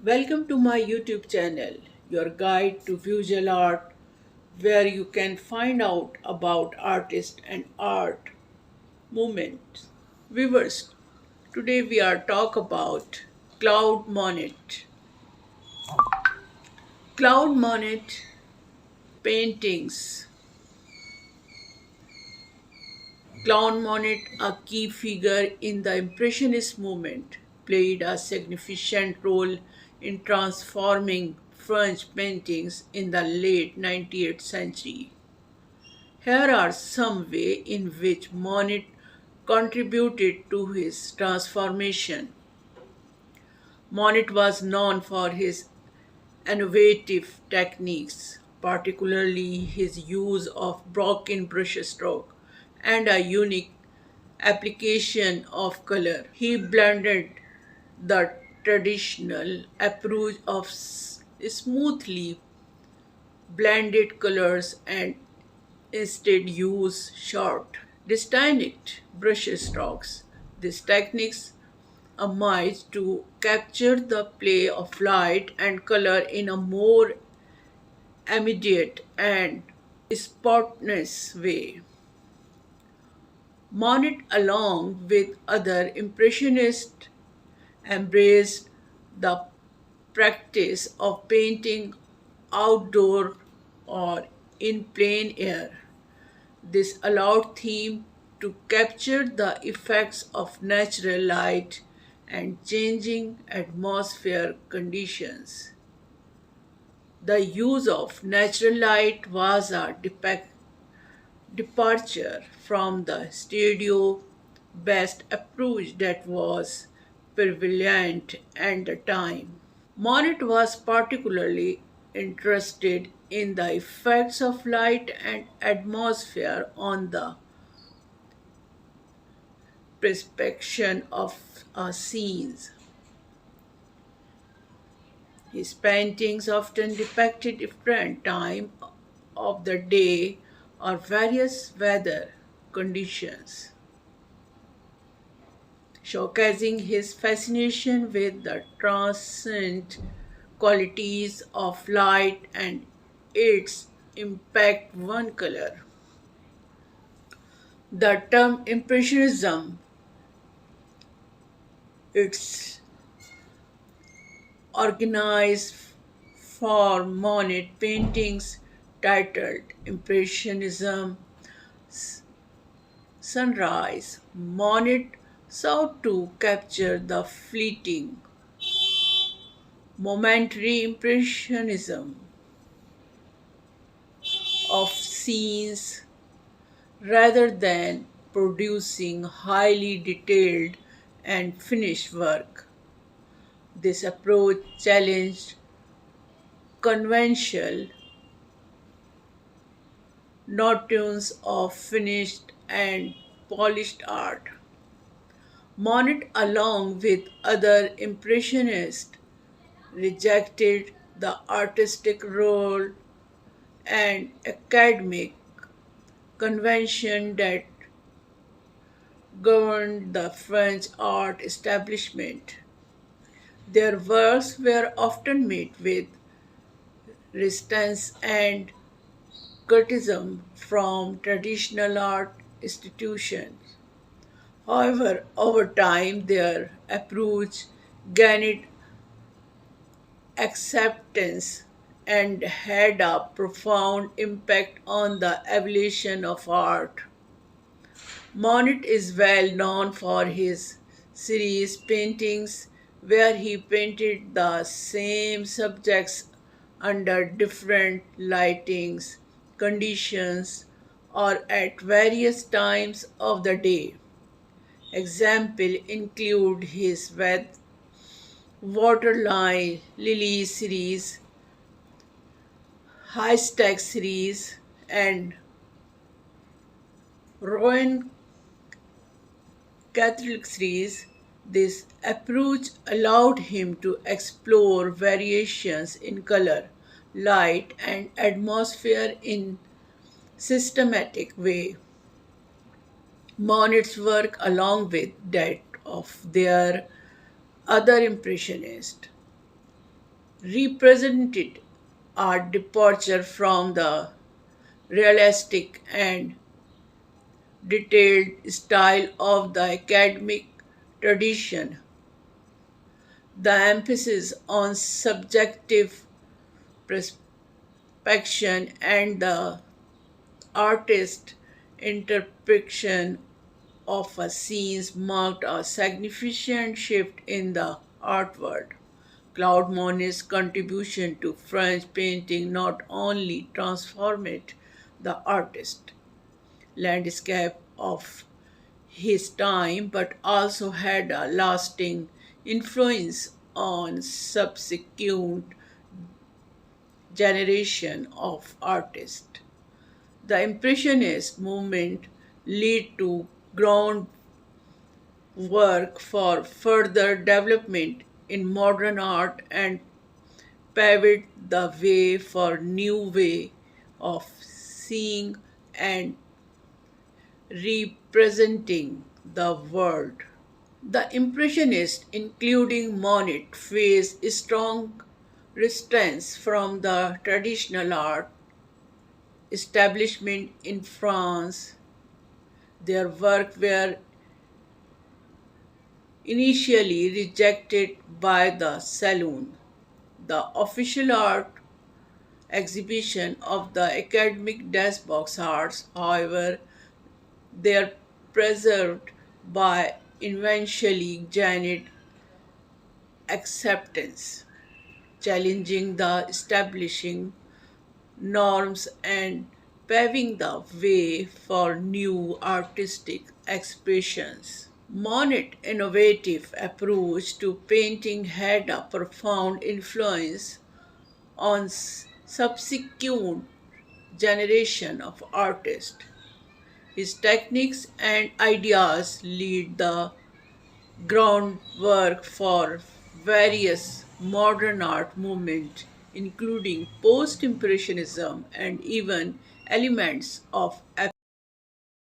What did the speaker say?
Welcome to my YouTube channel, your guide to visual art, where you can find out about artists and art movements. Viewers, today we are talk about Claude Monet. Claude Monet paintings. Claude Monet, a key figure in the Impressionist movement, played a significant role in transforming French paintings in the late 19th century. Here are some ways in which Monet contributed to his transformation. Monet was known for his innovative techniques, particularly his use of broken brushstroke and a unique application of color. He blended the traditional approach of smoothly blended colors and instead use short, distinct brushstrokes. These techniques aim to capture the play of light and color in a more immediate and spontaneous way. Monet, along with other Impressionists, embraced the practice of painting outdoor or in plain air. This allowed them to capture the effects of natural light and changing atmosphere conditions. The use of natural light was a departure from the studio based approach that was prevalent at the time. Monet was particularly interested in the effects of light and atmosphere on the perception of scenes. His paintings often depicted different times of the day or various weather conditions, showcasing his fascination with the transcendent qualities of light and its impact on color. The term Impressionism, its organized for Monet paintings titled Impressionism Sunrise. Monet sought to capture the fleeting, momentary impressionism of scenes rather than producing highly detailed and finished work. This approach challenged conventional notions of finished and polished art. Monet, along with other Impressionists, rejected the artistic role and academic convention that governed the French art establishment. Their works were often met with resistance and criticism from traditional art institutions. However, over time, their approach gained acceptance and had a profound impact on the evolution of art. Monet is well known for his series paintings, where he painted the same subjects under different lightings, conditions, or at various times of the day. Examples include his Waterline Lily series, High Stack series, and Rowan Catholic series. This approach allowed him to explore variations in color, light, and atmosphere in systematic way. Monet's work, along with that of their other impressionists, represented a departure from the realistic and detailed style of the academic tradition. The emphasis on subjective perspection and the artist's interpretation of a scene marked a significant shift in the art world. Claude Monet's contribution to French painting not only transformed the artist landscape of his time but also had a lasting influence on subsequent generation of artists. The Impressionist movement led to groundwork for further development in modern art and paved the way for new way of seeing and representing the world. The Impressionists, including Monet, faced strong resistance from the traditional art establishment in France. Their work were initially rejected by the Salon, the official art exhibition of the academic desk box arts. However, they are preserved by eventually gained acceptance, challenging the establishing norms and paving the way for new artistic expressions. Monet's innovative approach to painting had a profound influence on subsequent generation of artists. His techniques and ideas laid the groundwork for various modern art movements, including post impressionism and even elements of